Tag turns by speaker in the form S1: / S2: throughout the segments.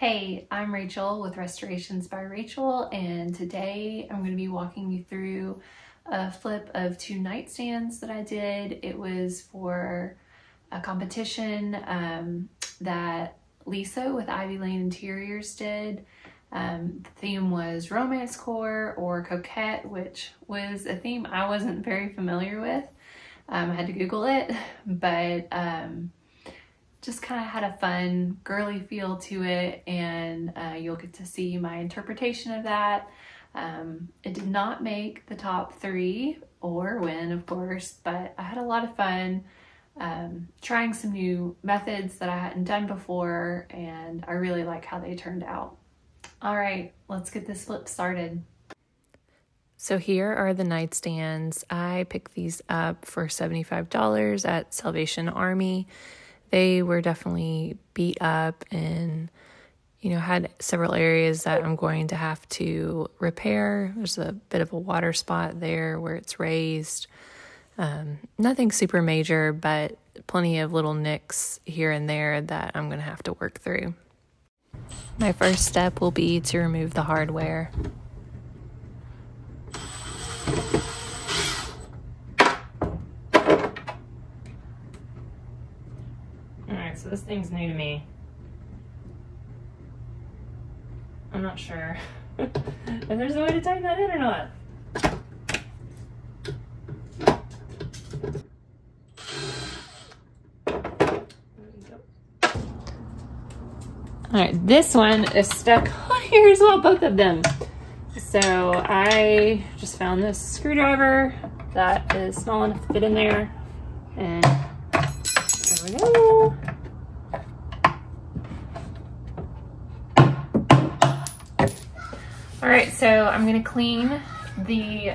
S1: Hey, I'm Rachel with Restorations by Rachel, and today I'm going to be walking you through a flip of 2 nightstands that I did. It was for a competition that Lisa with Ivy Lane Interiors did. The theme was romance core or coquette, which was a theme I wasn't very familiar with. I had to Google it, but just kind of had a fun girly feel to it, and you'll get to see my interpretation of that. It did not make the top 3 or win, of course, but I had a lot of fun trying some new methods that I hadn't done before, and I really like how they turned out. All right, let's get this flip started. So here are the nightstands. I picked these up for $75 at Salvation Army. They were definitely beat up and, had several areas that I'm going to have to repair. There's a bit of a water spot there where it's raised. Nothing super major, but plenty of little nicks here and there that I'm going to have to work through. My first step will be to remove the hardware. So this thing's new to me. I'm not sure if there's a way to tighten that in or not. Alright, this one is stuck on here as well, both of them. So I just found this screwdriver that is small enough to fit in there, and there we go. All right, so I'm gonna clean the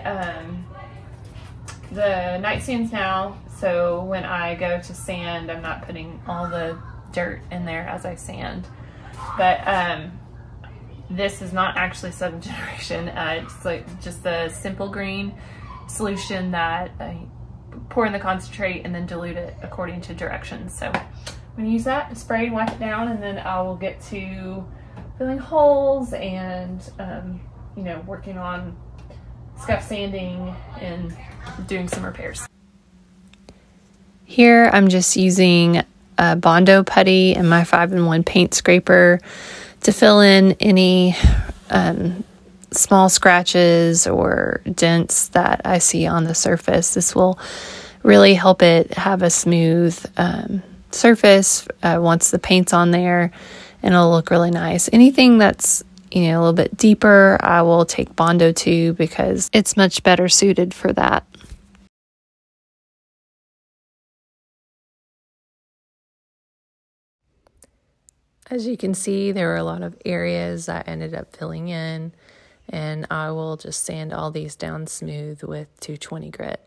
S1: nightstands now, so when I go to sand, I'm not putting all the dirt in there as I sand. But this is not actually 7th generation. It's like just a simple green solution that I pour in the concentrate and then dilute it according to directions. So I'm gonna use that to spray and wipe it down, and then I will get to filling holes and working on scuff sanding and doing some repairs. Here I'm just using a Bondo putty and my 5-in-1 paint scraper to fill in any small scratches or dents that I see on the surface. This will really help it have a smooth surface once the paint's on there, and it'll look really nice. Anything that's a little bit deeper, I will take Bondo to, because it's much better suited for that. As you can see, there were a lot of areas I ended up filling in, and I will just sand all these down smooth with 220 grit.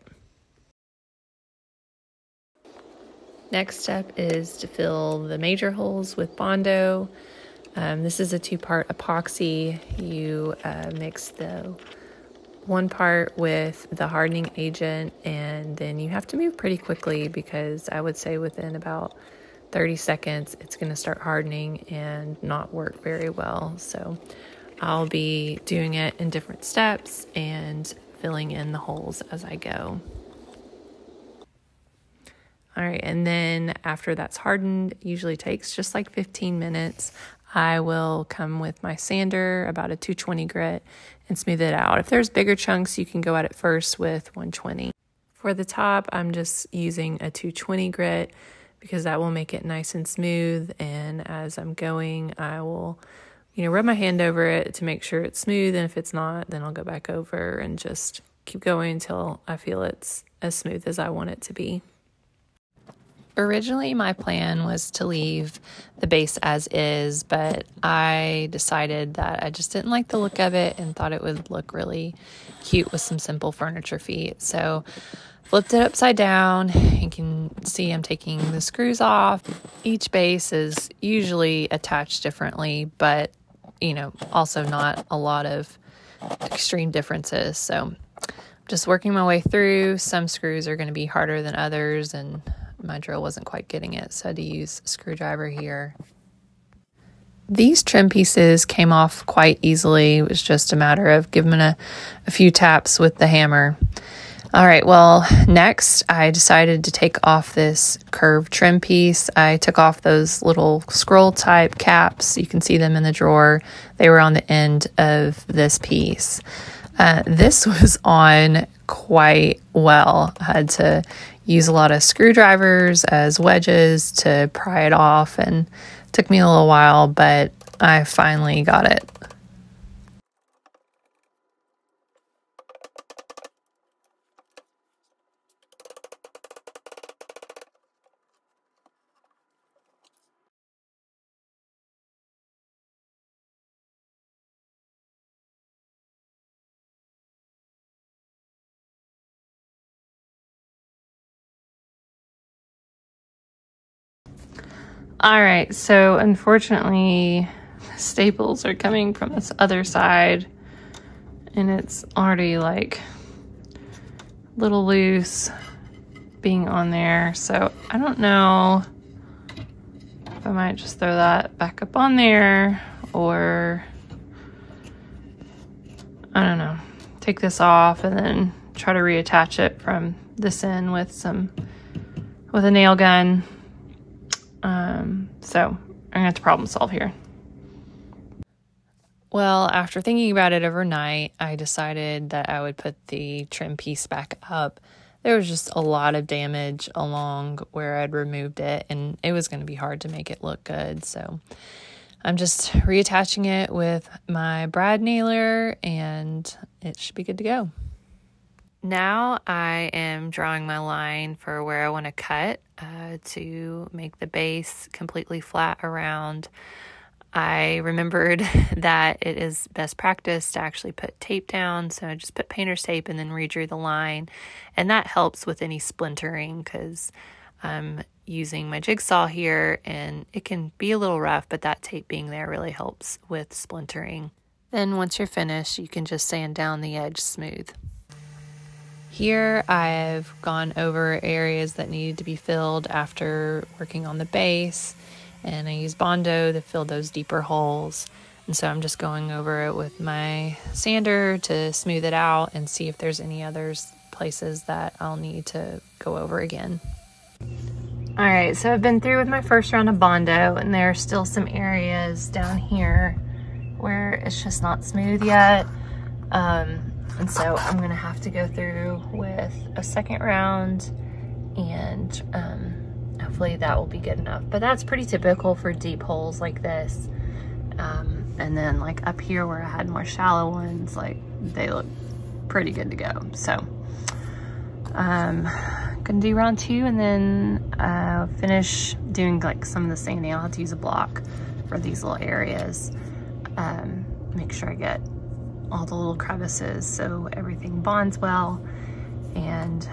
S1: Next step is to fill the major holes with Bondo. This is a 2-part epoxy. You mix the 1 part with the hardening agent, and then you have to move pretty quickly, because I would say within about 30 seconds it's going to start hardening and not work very well. So I'll be doing it in different steps and filling in the holes as I go. All right, and then after that's hardened, it usually takes just like 15 minutes. I will come with my sander, about a 220 grit, and smooth it out. If there's bigger chunks, you can go at it first with 120. For the top, I'm just using a 220 grit because that will make it nice and smooth. And as I'm going, I will, rub my hand over it to make sure it's smooth. And if it's not, then I'll go back over and just keep going until I feel it's as smooth as I want it to be. Originally, my plan was to leave the base as is, but I decided that I just didn't like the look of it and thought it would look really cute with some simple furniture feet. So flipped it upside down. You can see I'm taking the screws off. Each base is usually attached differently, but also not a lot of extreme differences. So I'm just working my way through. Some screws are going to be harder than others, and my drill wasn't quite getting it, so I had to use a screwdriver here.
S2: These trim pieces came off quite easily. It was just a matter of giving it a few taps with the hammer. All right, well, next I decided to take off this curved trim piece. I took off those little scroll type caps. You can see them in the drawer. They were on the end of this piece. This was on quite well. I had to use a lot of screwdrivers as wedges to pry it off, and it took me a little while, but I finally got it. All right, so unfortunately, staples are coming from this other side, and it's already like a little loose being on there. So I don't know if I might just throw that back up on there, or I don't know, take this off and then try to reattach it from this end with a nail gun. So I'm gonna have to problem solve here. Well, after thinking about it overnight, I decided that I would put the trim piece back up. There was just a lot of damage along where I'd removed it, and it was going to be hard to make it look good. So I'm just reattaching it with my brad nailer, and it should be good to go. Now I am drawing my line for where I want to cut to make the base completely flat around. I remembered that it is best practice to actually put tape down, so I just put painter's tape and then redrew the line, and that helps with any splintering because I'm using my jigsaw here and it can be a little rough, but that tape being there really helps with splintering. Then once you're finished, you can just sand down the edge smooth. Here I've gone over areas that needed to be filled after working on the base, and I use Bondo to fill those deeper holes. And so I'm just going over it with my sander to smooth it out and see if there's any other places that I'll need to go over again. All right, so I've been through with my first round of Bondo, and there are still some areas down here where it's just not smooth yet. And so I'm gonna have to go through with a second round, and hopefully that will be good enough. But that's pretty typical for deep holes like this. And then like up here where I had more shallow ones, like they look pretty good to go. So gonna do round 2 and then finish doing like some of the sanding. I'll have to use a block for these little areas. Make sure I get all the little crevices so everything bonds well, and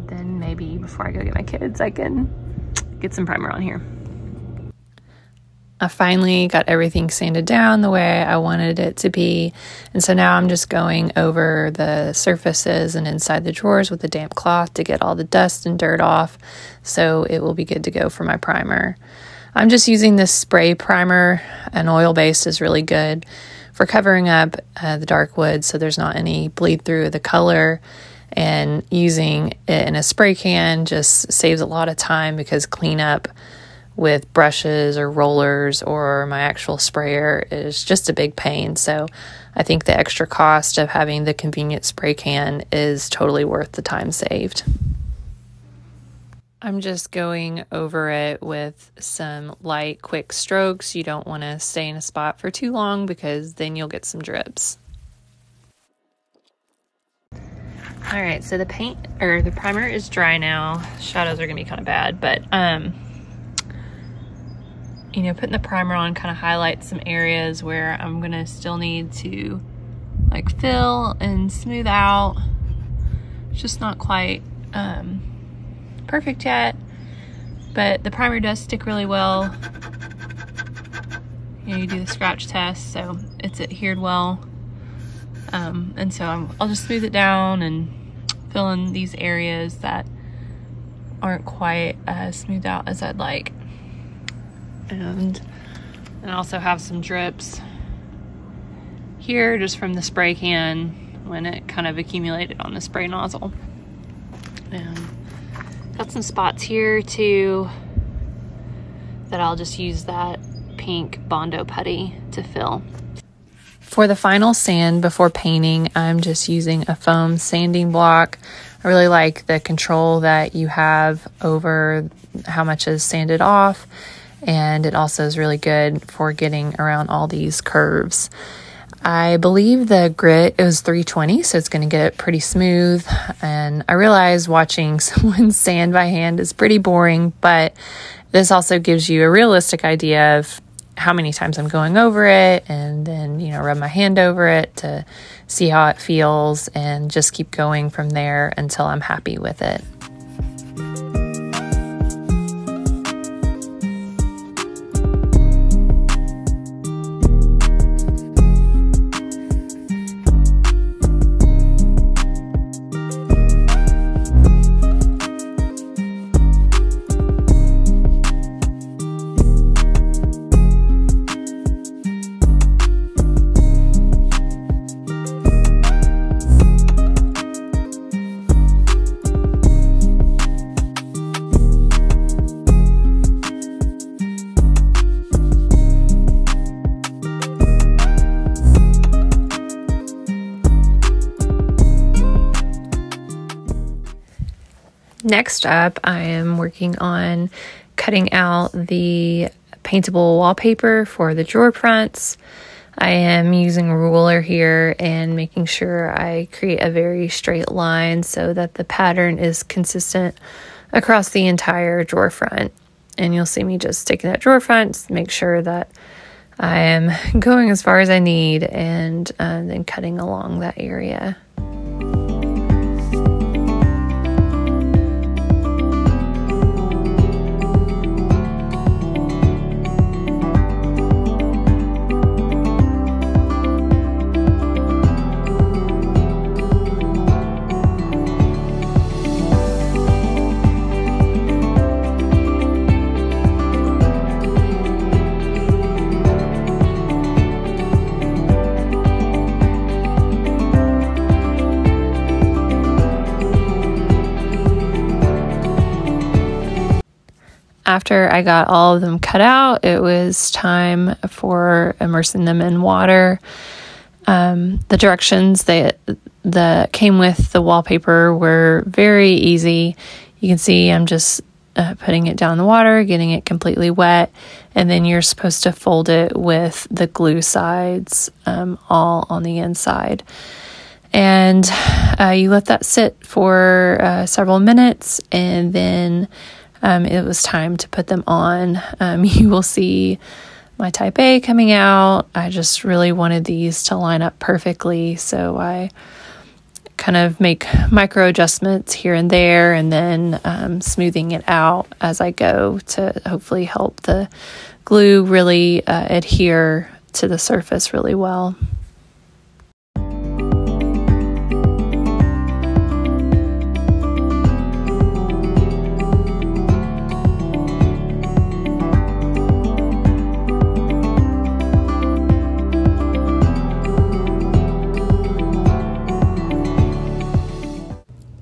S2: then maybe before I go get my kids I can get some primer on here. I finally got everything sanded down the way I wanted it to be, and so now I'm just going over the surfaces and inside the drawers with a damp cloth to get all the dust and dirt off, so it will be good to go for my primer. I'm just using this spray primer. An oil-based is really good for covering up the dark wood so there's not any bleed through the color, and using it in a spray can just saves a lot of time because cleanup with brushes or rollers or my actual sprayer is just a big pain. So I think the extra cost of having the convenient spray can is totally worth the time saved. I'm just going over it with some light, quick strokes. You don't want to stay in a spot for too long because then you'll get some drips. All right, so the primer is dry now. Shadows are gonna be kind of bad, but you know, putting the primer on kind of highlights some areas where I'm gonna still need to like fill and smooth out. It's just not quite perfect yet, but the primer does stick really well. You know, you do the scratch test, so it's adhered well. And so I'll just smooth it down and fill in these areas that aren't quite as smoothed out as I'd like. And And I also have some drips here just from the spray can when it kind of accumulated on the spray nozzle. And got some spots here too that I'll just use that pink Bondo putty to fill. For the final sand before painting, I'm just using a foam sanding block. I really like the control that you have over how much is sanded off, and it also is really good for getting around all these curves. I believe the grit is 320, so it's going to get it pretty smooth. And I realize watching someone sand by hand is pretty boring, but this also gives you a realistic idea of how many times I'm going over it, and then, you know, rub my hand over it to see how it feels and just keep going from there until I'm happy with it. Next up, I am working on cutting out the paintable wallpaper for the drawer fronts. I am using a ruler here and making sure I create a very straight line so that the pattern is consistent across the entire drawer front. And you'll see me just taking that drawer front, make sure that I am going as far as I need, and then cutting along that area. After I got all of them cut out, it was time for immersing them in water. The directions that came with the wallpaper were very easy. You can see I'm just putting it down in the water, getting it completely wet, and then you're supposed to fold it with the glue sides all on the inside. And you let that sit for several minutes, and then it was time to put them on. You will see my type A coming out. I just really wanted these to line up perfectly, so I kind of make micro adjustments here and there, and then smoothing it out as I go to hopefully help the glue really adhere to the surface really well.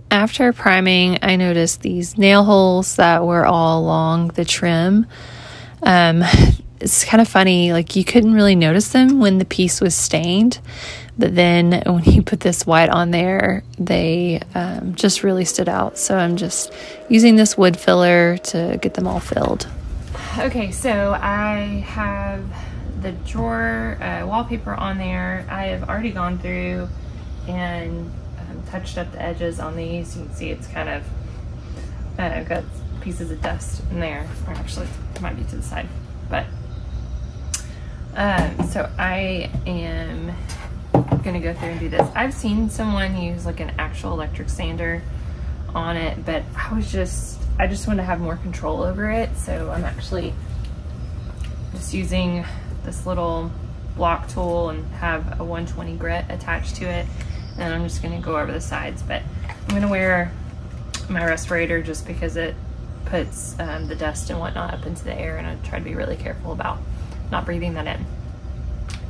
S2: After priming, I noticed these nail holes that were all along the trim. It's kind of funny, like you couldn't really notice them when the piece was stained, but then when you put this white on there, they just really stood out. So I'm just using this wood filler to get them all filled. Okay, so I have the drawer wallpaper on there. I have already gone through and touched up the edges on these. You can see it's kind of got pieces of dust in there, or actually it might be to the side, but so I am gonna go through and do this. I've seen someone use like an actual electric sander on it, but I just want to have more control over it, so I'm actually just using this little block tool and have a 120 grit attached to it, and I'm just going to go over the sides. But I'm going to wear my respirator just because it puts the dust and whatnot up into the air, and I try to be really careful about
S1: not breathing that in.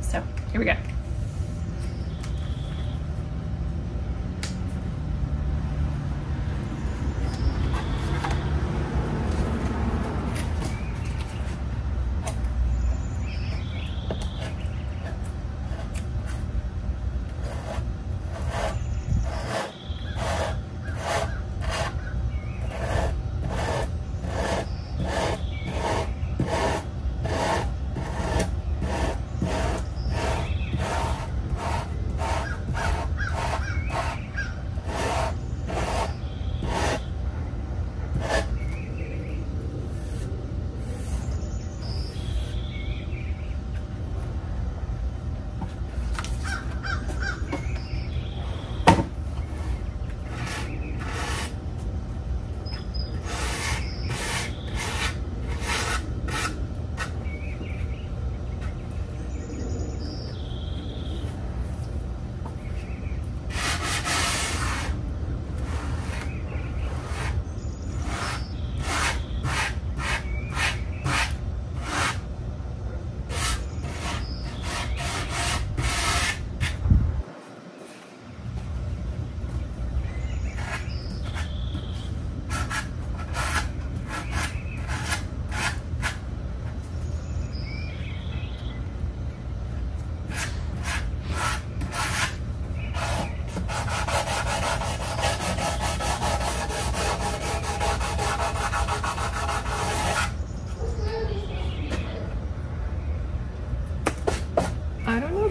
S1: So here we go.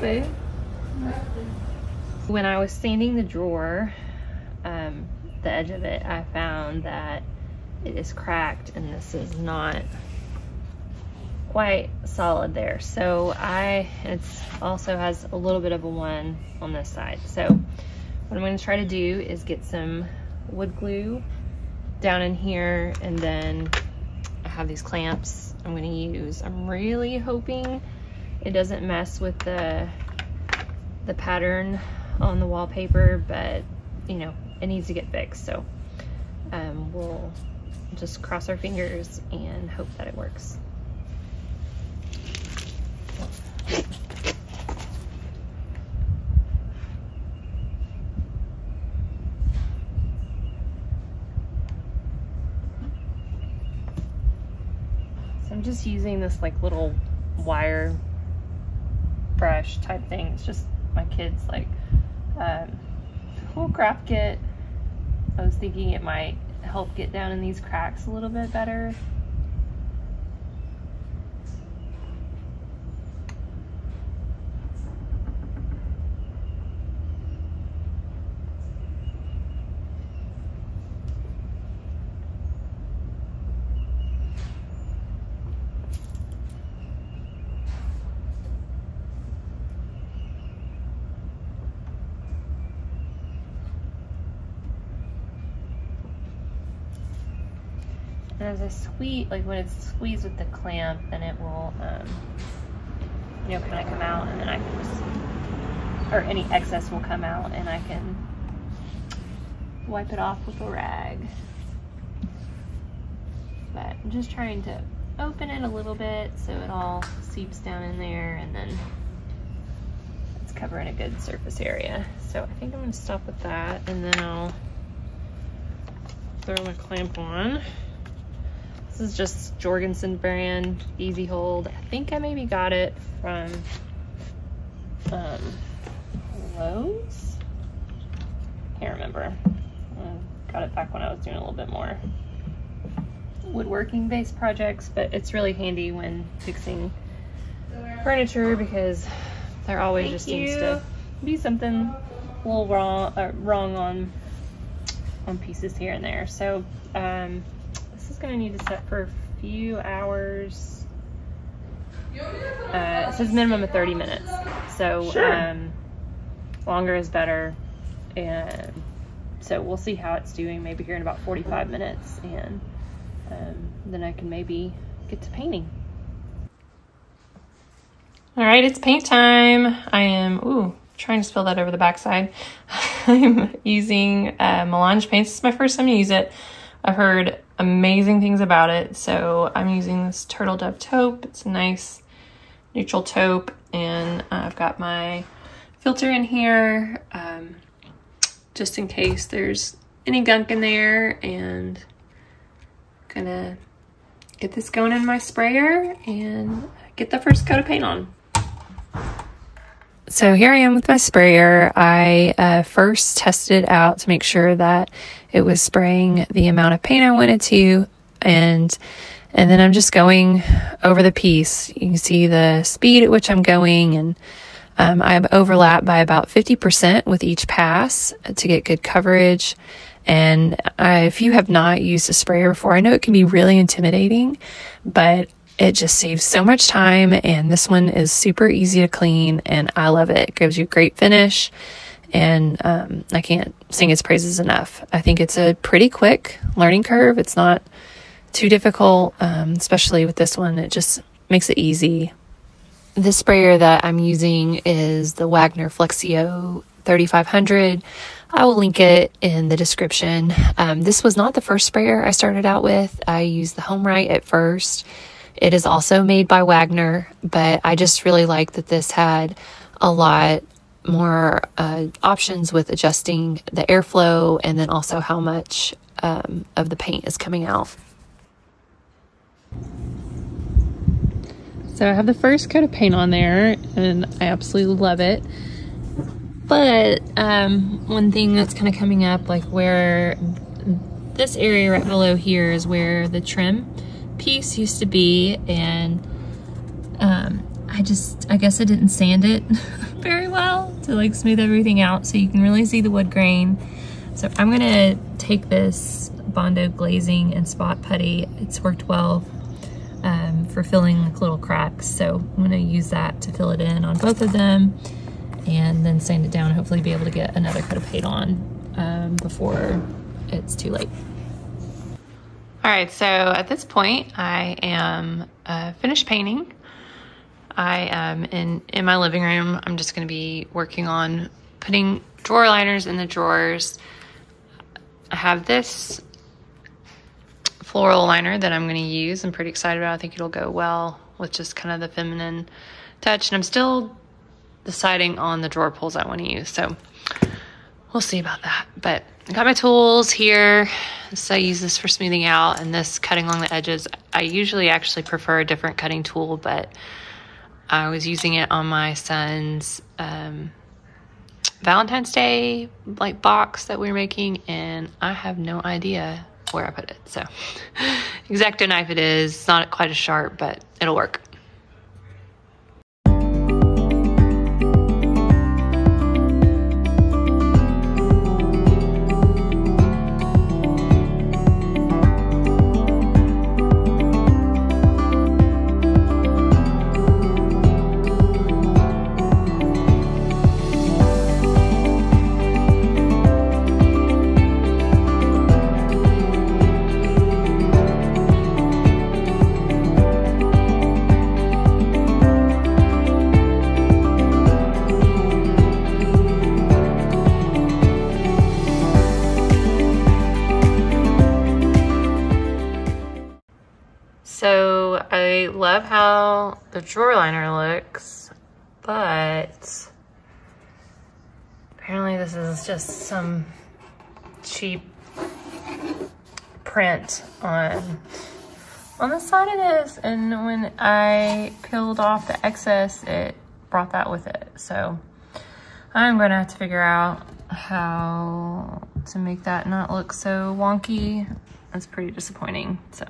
S1: Babe. When I was sanding the drawer, the edge of it, I found that it is cracked and this is not quite solid there. So it's also has a little bit of a one on this side. So what I'm going to try to do is get some wood glue down in here, and then I have these clamps I'm going to use. I'm really hoping it doesn't mess with the pattern on the wallpaper, but you know, it needs to get fixed. So we'll just cross our fingers and hope that it works. So I'm just using this like little wire brush type thing. It's just my kids like little craft kit. I was thinking it might help get down in these cracks a little bit better. And as I squeeze, like when it's squeezed with the clamp, then it will, you know, kind of come out, and then I can just, or any excess will come out, and I can wipe it off with a rag. But I'm just trying to open it a little bit so it all seeps down in there, and then it's covering a good surface area. So I think I'm going to stop with that, and then I'll throw my clamp on. This is just Jorgensen brand, Easy Hold. I think I maybe got it from Lowe's? Can't remember. I got it back when I was doing a little bit more woodworking based projects, but it's really handy when fixing furniture because there always just seems to be something a little wrong on pieces here and there. So this is going to need to set for a few hours. It says minimum of 30 minutes. So sure. Longer is better. And so we'll see how it's doing maybe here in about 45 minutes. And then I can maybe get to painting. All right, it's paint time. I am, trying to spill that over the backside. I'm using Melange paints. This is my first time to use it. I've heard amazing things about it, so I'm using this Turtle Dove Taupe. It's a nice
S2: neutral taupe, and I've got my filter in here just in case there's any gunk in there, and gonna get this going in my sprayer and get the first coat of paint on. So here I am with my sprayer. I first tested it out to make sure that it was spraying the amount of paint I wanted to, and then I'm just going over the piece. You can see the speed at which I'm going, and I've overlapped by about 50% with each pass to get good coverage. And if you have not used a sprayer before, I know it can be really intimidating, but it just saves so much time, and this one is super easy to clean, and I love it. It gives you a great finish, and I can't sing its praises enough. I think it's a pretty quick learning curve. It's not too difficult, especially with this one. It just makes it easy. The sprayer that I'm using is the Wagner Flexio 3500. I will link it in the description. This was not the first sprayer I started out with. I used the HomeRite at first. It is also made by Wagner, but I just really like that this had a lot more options with adjusting the airflow, and then also how much of the paint is coming out. So I have the first coat of paint on there, and I absolutely love it. But one thing that's kind of coming up, like where this area right below here is where the trim piece used to be, and I guess I didn't sand it very well to like smooth everything out so you can really see the wood grain. So I'm gonna take this Bondo glazing and spot putty. It's worked well for filling like little cracks, so I'm gonna use that to fill it in on both of them, and then sand it down and hopefully be able to get another coat of paint on before it's too late. All right, so at this point I am finished painting. I am in my living room. I'm just gonna be working on putting drawer liners in the drawers. I have this floral liner that I'm gonna use. I'm pretty excited about it. I think it'll go well with just kind of the feminine touch, and I'm still deciding on the drawer pulls I want to use, so we'll see about that. But I got my tools here, so I use this for smoothing out, and this cutting along the edges. I usually actually prefer a different cutting tool, but I was using it on my son's Valentine's Day like box that we were making, and I have no idea where I put it. So X-Acto knife it is. It's not quite as sharp, but it'll work. So I love how the drawer liner looks, but apparently this is just some cheap print on the side of this, and when I peeled off the excess, it brought that with it. So I'm gonna have to figure out how to make that not look so wonky. That's pretty disappointing, so.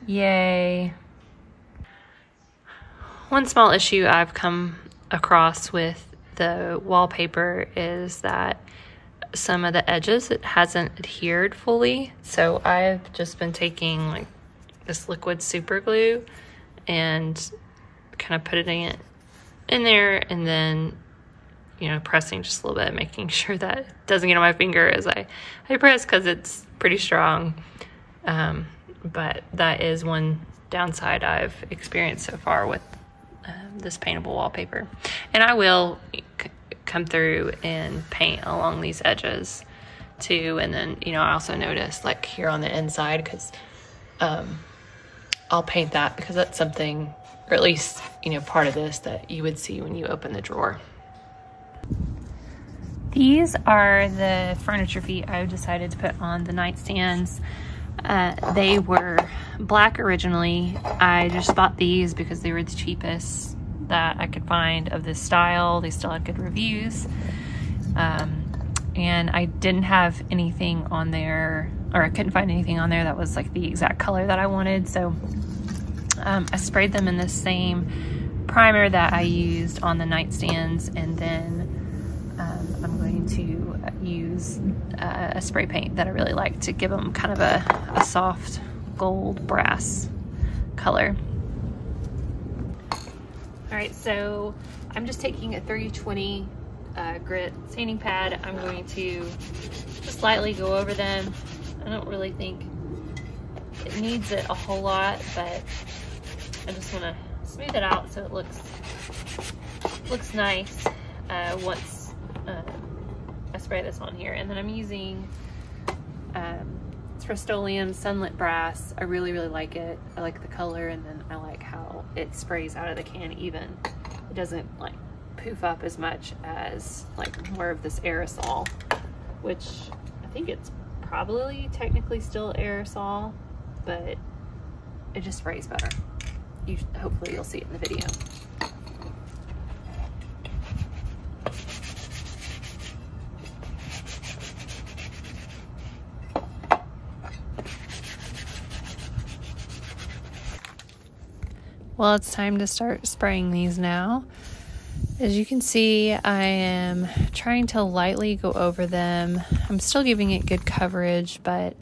S2: Yay. One small issue I've come across with the wallpaper is that some of the edges, it hasn't adhered fully. So I've just been taking like this liquid super glue and kind of putting it in there, and then, you know, pressing just a little bit, making sure that it doesn't get on my finger as I press, because it's pretty strong. But that is one downside I've experienced so far with this paintable wallpaper. And I will come through and paint along these edges too. And then, you know, I also noticed like here on the inside, because I'll paint that because that's something or at least, you know, part of this that you would see when you open the drawer.
S1: These are the furniture feet I decided to put on the nightstands. They were black originally. I just bought these because they were the cheapest that I could find of this style. They still had good reviews. And I didn't have anything on there, or I couldn't find anything on there that was like the exact color that I wanted. So I sprayed them in the same primer that I used on the nightstands, and then I'm going to use a spray paint that I really like to give them kind of a soft gold brass color. All right, so I'm just taking a 3020 grit sanding pad. I'm going to just lightly go over them. I don't really think it needs it a whole lot, but I just want to smooth it out so it looks nice once I spray this on here. And then I'm using Rust-Oleum Sunlit Brass. I really like it. I like the color, and then I like how it sprays out of the can even. It doesn't like poof up as much as like more of this aerosol, which I think it's probably technically still aerosol, but it just sprays better. Hopefully you'll see it in the video.
S2: Well, it's time to start spraying these now. As you can see, I am trying to lightly go over them. I'm still giving it good coverage, but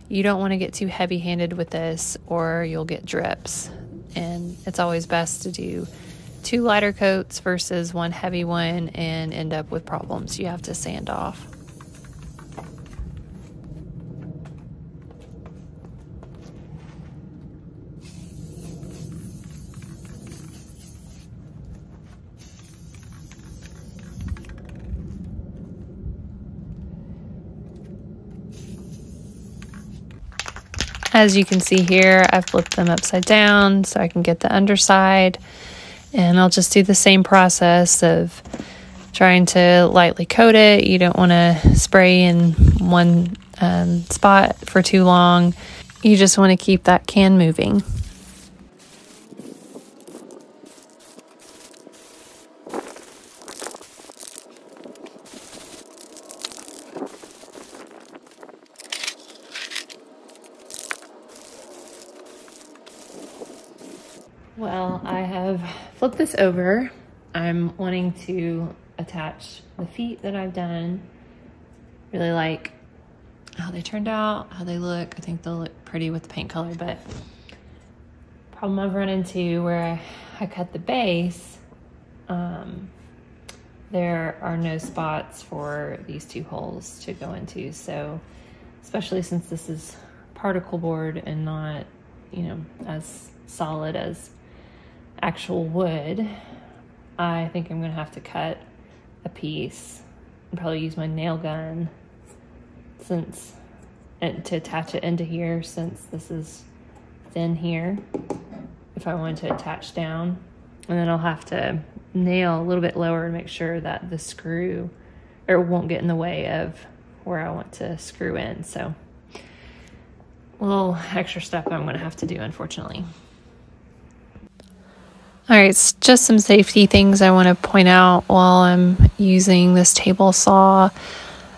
S2: you don't want to get too heavy-handed with this or you'll get drips. And it's always best to do 2 lighter coats versus 1 heavy one and end up with problems you have to sand off. As you can see here, I've flipped them upside down so I can get the underside, and I'll just do the same process of trying to lightly coat it. You don't want to spray in one spot for too long. You just want to keep that can moving. Well, I have flipped this over. I'm wanting to attach the feet that I've done. Really like how they turned out, how they look. I think they'll look pretty with the paint color, but problem I've run into where I cut the base, there are no spots for these 2 holes to go into. So especially since this is particle board and not, you know, as solid as actual wood, I think I'm gonna have to cut a piece and probably use my nail gun to attach it into here, since this is thin here, if I want to attach down. And then I'll have to nail a little bit lower and make sure that the screw won't get in the way of where I want to screw in. So a little extra step I'm gonna have to do, unfortunately. All right, it's just some safety things I want to point out while I'm using this table saw.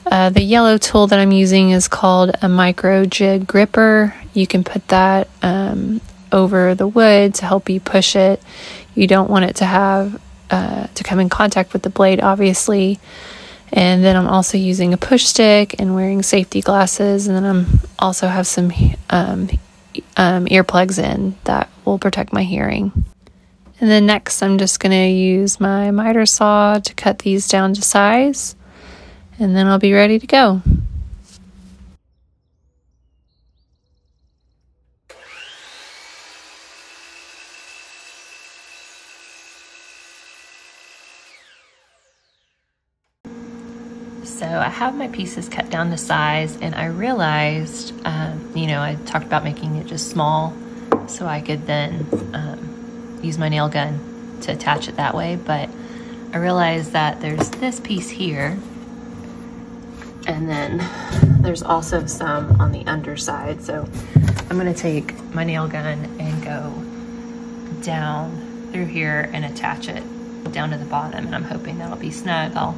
S2: The yellow tool that I'm using is called a micro jig gripper. You can put that over the wood to help you push it. You don't want it to have to come in contact with the blade, obviously. And then I'm also using a push stick and wearing safety glasses. And then I'm also have some earplugs in that will protect my hearing. And then next, I'm just going to use my miter saw to cut these down to size, and then I'll be ready to go. So I have my pieces cut down to size, and I realized, you know, I talked about making it just small so I could then
S1: use my nail gun to attach it that way, but I realized that there's this piece here, and then there's also some on the underside. So I'm gonna take my nail gun and go down through here and attach it down to the bottom, and I'm hoping that'll be snug. I'll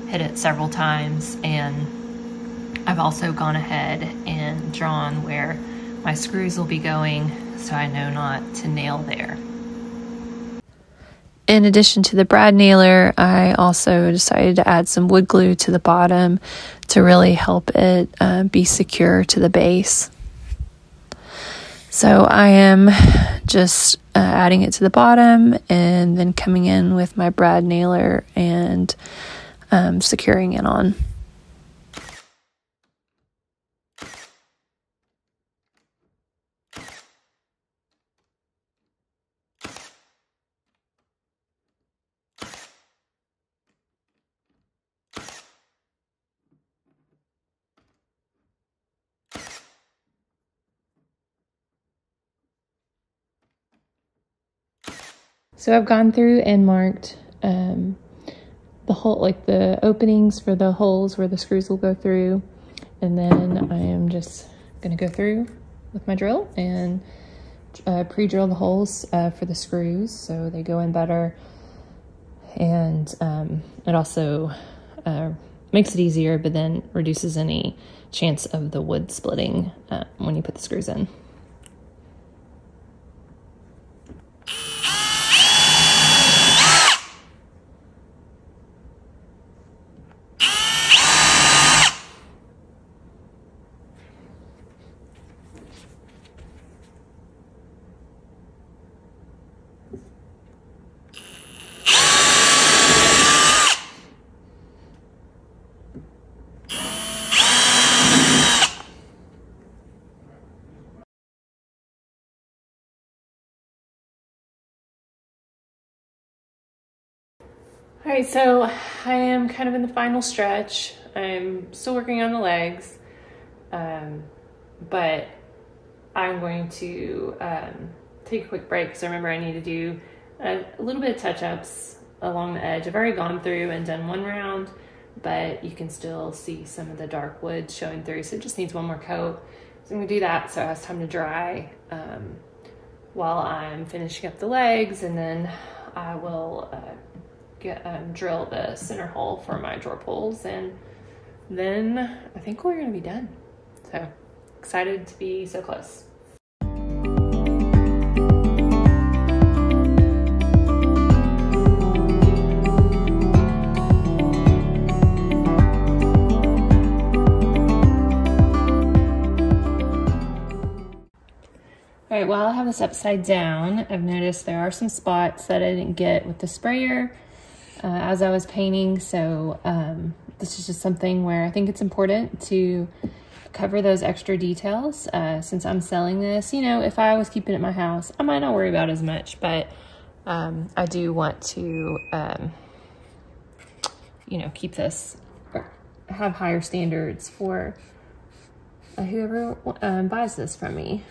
S1: hit it several times, and I've also gone ahead and drawn where my screws will be going, so I know not to nail there.
S2: In addition to the brad nailer, I also decided to add some wood glue to the bottom to really help it be secure to the base. So I am just adding it to the bottom and then coming in with my brad nailer and securing it on. So I've gone through and marked the hole, like the openings for the holes where the screws will go through, and then I am just going to go through with my drill and pre-drill the holes for the screws so they go in better, and it also makes it easier, but then reduces any chance of the wood splitting when you put the screws in. All right, so I am kind of in the final stretch. I'm still working on the legs, but I'm going to take a quick break because I remember I need to do a little bit of touch-ups along the edge. I've already gone through and done one round, but you can still see some of the dark wood showing through, so it just needs one more coat. So I'm gonna do that so it has time to dry while I'm finishing up the legs, and then I will drill the center hole for my drawer pulls, and then I think we're gonna be done. So excited to be so close. All right, while I have this upside down, I've noticed there are some spots that I didn't get with the sprayer as I was painting, so this is just something where I think it's important to cover those extra details. Since I'm selling this, you know, if I was keeping it in my house, I might not worry about as much, but I do want to, you know, keep this, or have higher standards for whoever buys this from me.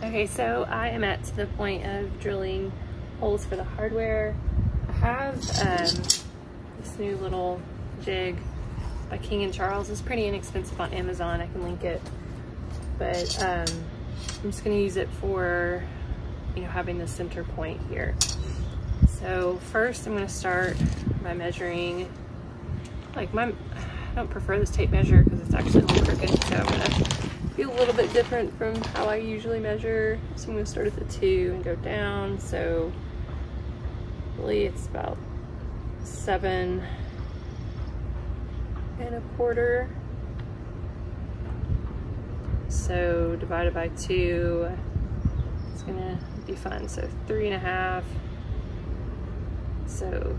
S2: Okay, so I am at the point of drilling holes for the hardware. I have this new little jig by King & Charles. It's pretty inexpensive on Amazon. I can link it. But I'm just going to use it for, you know, having the center point here. So first I'm going to start by measuring, like I don't prefer this tape measure because it's actually a little crooked, so I'm going to be a little bit different from how I usually measure. So I'm going to start at the 2 and go down. So really it's about 7 1/4. So divided by 2, it's gonna be fun. So 3.5. So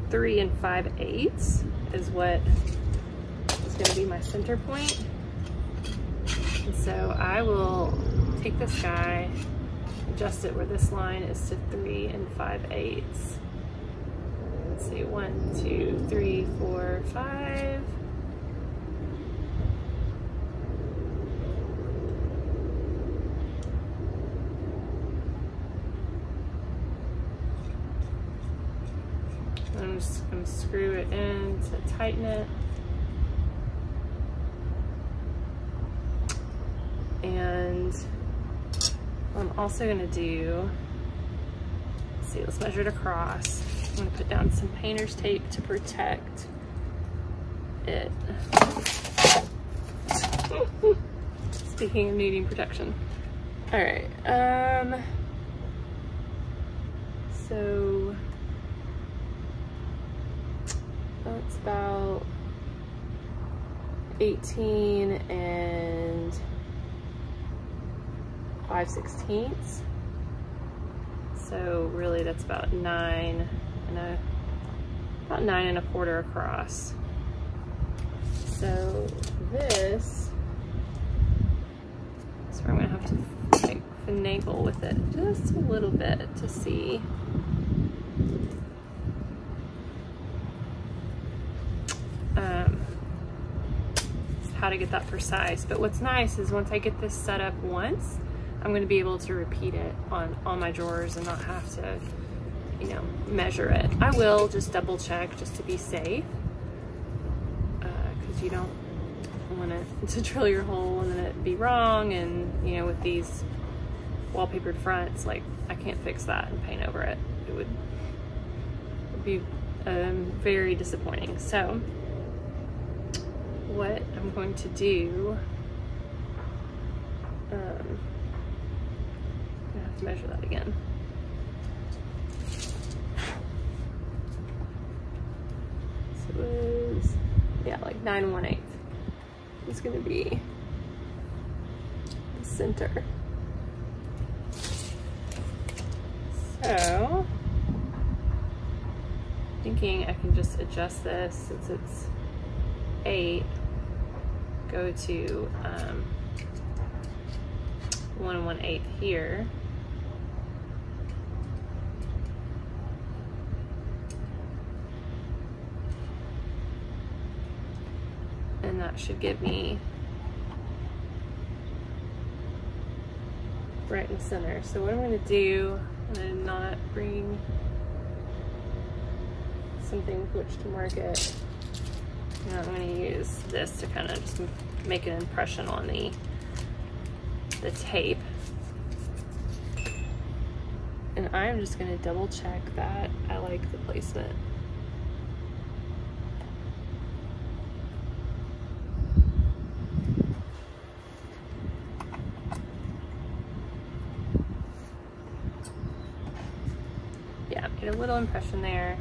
S2: 3 5/8 is what is gonna be my center point. And so I will take this guy, adjust it where this line is to 3 5/8. Let's see, 1, 2, 3, 4, 5. I'm just going to screw it in to tighten it. And what I'm also going to do, let's see, let's measure it across. I'm going to put down some painter's tape to protect it. Speaking of needing protection. All right, so that's about 18 5/16. So really that's about 9 1/4 across. So this is where I'm gonna have to like finagle with it just a little bit to see. How to get that precise. But what's nice is once I get this set up once, I'm going to be able to repeat it on all my drawers and not have to, you know, measure it. I will just double check just to be safe, because you don't want to drill your hole and then it be wrong. And you know, with these wallpapered fronts, like I can't fix that and paint over it. It would be very disappointing. So what I'm going to do, I'm gonna have to measure that again. So it was, yeah, like 9 1/8. It's gonna be the center. So, thinking I can just adjust this since it's 8. Go to 1 1/8 here. And that should give me right in the center. So what I'm going to do, I'm going to not bring something with which to mark it. And I'm going to use this to kind of just make an impression on the tape. And I'm just going to double check that I like the placement. Yeah, get a little impression there.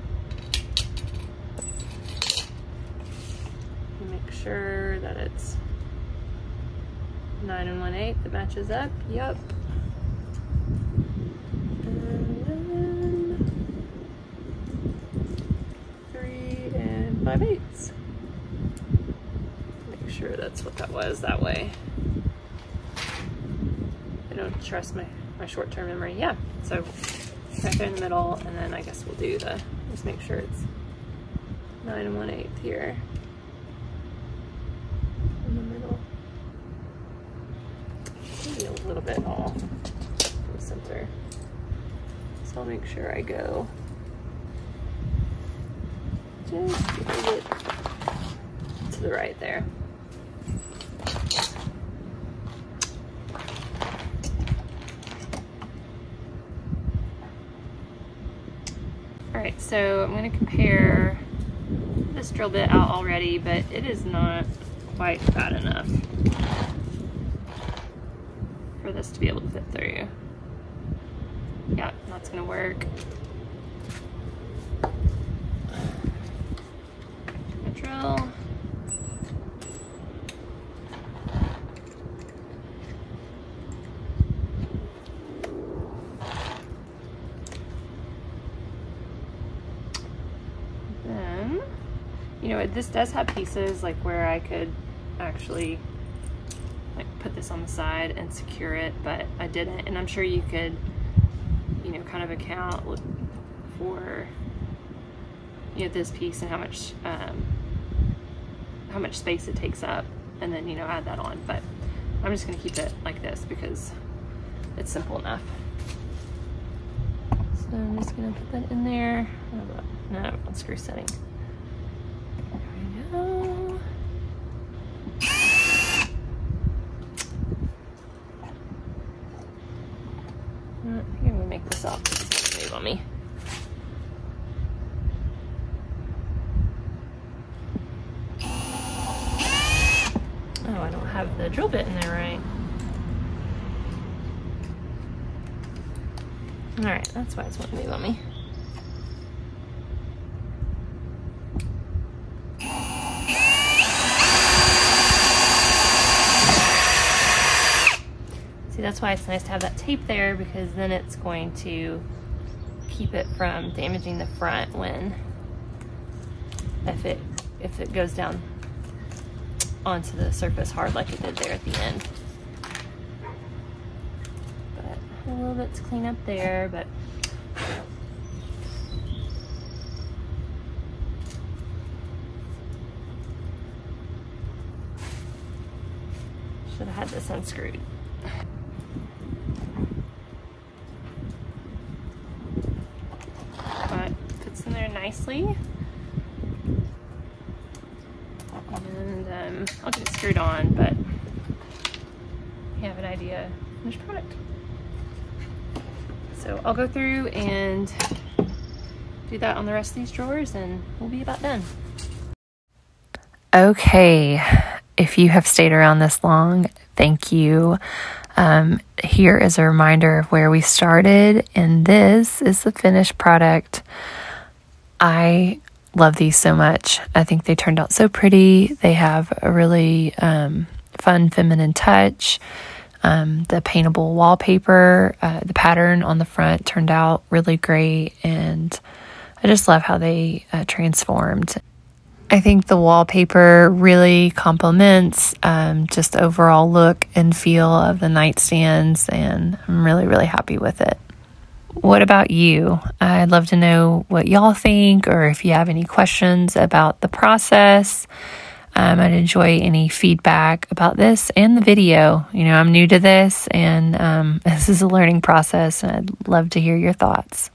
S2: Make sure that it's 9 1/8 that matches up. Yep. And then 3 5/8. Make sure that's what that was that way. I don't trust my short-term memory. Yeah, so right there in the middle, and then I guess we'll do just make sure it's 9 1/8 here. A little bit off from the center. So I'll make sure I go just a little bit to the right there. All right, so I'm going to compare this drill bit out already, but it is not quite bad enough for this to be able to fit through. Yeah, that's gonna work. A drill. know, this does have pieces like where I could actually like put this on the side and secure it, but I didn't. And I'm sure you could, you know, kind of account for, you know, this piece and how much space it takes up, and then, you know, add that on. But I'm just gonna keep it like this because it's simple enough. So I'm just gonna put that in there. No, on screw setting. There we go. I think I'm gonna make this up. It's gonna move on me. Oh, I don't have the drill bit in there right. Alright, that's why it's wanting to move on me. See, that's why it's nice to have that tape there, because then it's going to keep it from damaging the front when, if it goes down onto the surface hard like it did there at the end. But a little bit to clean up there, but should have had this unscrewed. But fits in there nicely. And I'll get it screwed on, but you have an idea of finished product. So I'll go through and do that on the rest of these drawers and we'll be about done. Okay, if you have stayed around this long, thank you. Here is a reminder of where we started, and this is the finished product. I love these so much. I think they turned out so pretty. They have a really fun feminine touch. The paintable wallpaper, the pattern on the front turned out really great, and I just love how they transformed. I think the wallpaper really complements just the overall look and feel of the nightstands, and I'm really, really happy with it. What about you? I'd love to know what y'all think, or if you have any questions about the process. I'd enjoy any feedback about this and the video. You know, I'm new to this, and this is a learning process, and I'd love to hear your thoughts.